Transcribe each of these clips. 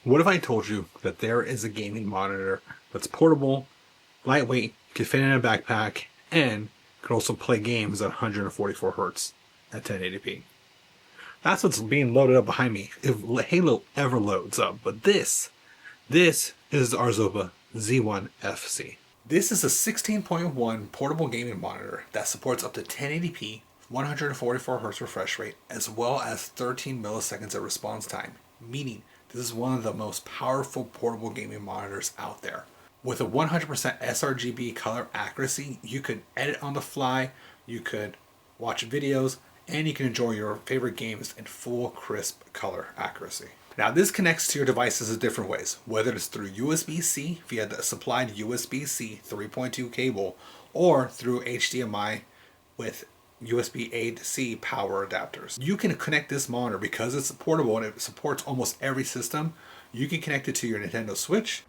What if I told you that there is a gaming monitor that's portable, lightweight, can fit in a backpack, and can also play games at 144 Hz at 1080p? That's what's being loaded up behind me if Halo ever loads up. But this is the Arzopa Z1FC. This is a 16.1 portable gaming monitor that supports up to 1080p, 144 Hz refresh rate, as well as 13 milliseconds of response time, meaning this is one of the most powerful portable gaming monitors out there. With a 100% sRGB color accuracy, you could edit on the fly, you could watch videos, and you can enjoy your favorite games in full crisp color accuracy. Now this connects to your devices in different ways, whether it's through USB-C via the supplied USB-C 3.2 cable, or through HDMI with USB-A to C power adapters. You can connect this monitor because it's portable and it supports almost every system. You can connect it to your Nintendo Switch.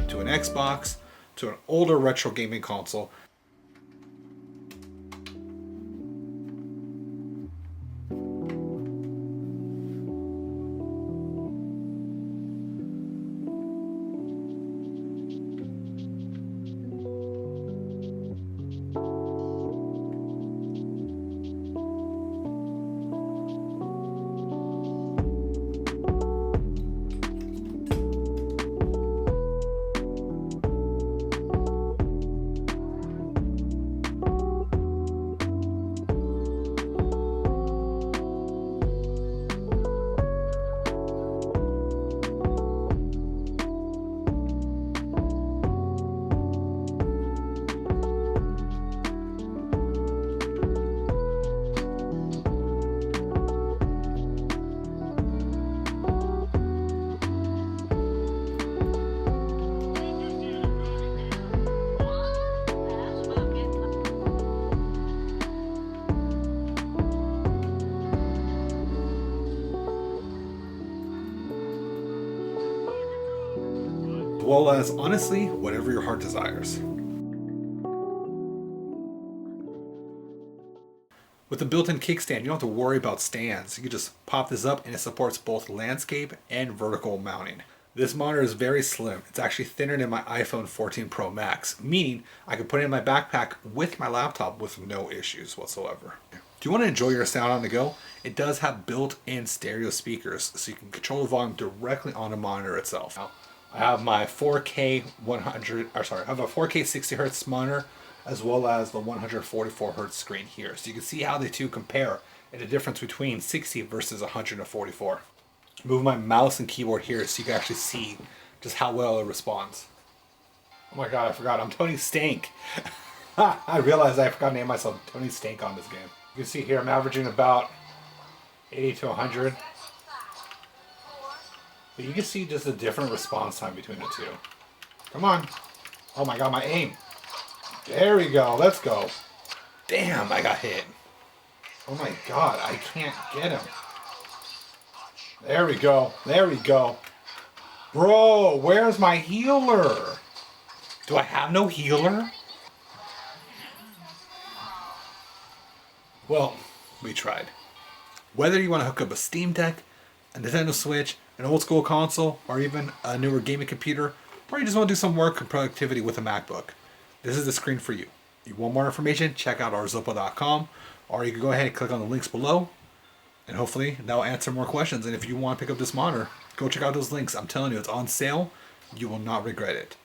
To an Xbox, to an older retro gaming console. Well as honestly, whatever your heart desires. With the built-in kickstand, you don't have to worry about stands. You can just pop this up and it supports both landscape and vertical mounting. This monitor is very slim. It's actually thinner than my iPhone 14 Pro Max, meaning I can put it in my backpack with my laptop with no issues whatsoever. Do you want to enjoy your sound on the go? It does have built-in stereo speakers, so you can control the volume directly on the monitor itself. I have my 4K 60 Hz monitor as well as the 144 Hz screen here. So you can see how the two compare and the difference between 60 versus 144. Move my mouse and keyboard here so you can actually see just how well it responds. Oh my god, I forgot, I'm Tony Stank. I realized I forgot to name myself Tony Stank on this game. You can see here I'm averaging about 80 to 100. But you can see just a different response time between the two. Come on. Oh my god, my aim. There we go. Let's go. Damn, I got hit. Oh my god, I can't get him. There we go. There we go. Bro, where's my healer? Do I have no healer? Well, we tried. Whether you want to hook up a Steam Deck, a Nintendo Switch, an old school console, or even a newer gaming computer, or you just want to do some work and productivity with a MacBook, this is the screen for you. If you want more information, check out arzopa.com, or you can go ahead and click on the links below, and hopefully that'll answer more questions. And if you want to pick up this monitor, go check out those links. I'm telling you, it's on sale. You will not regret it.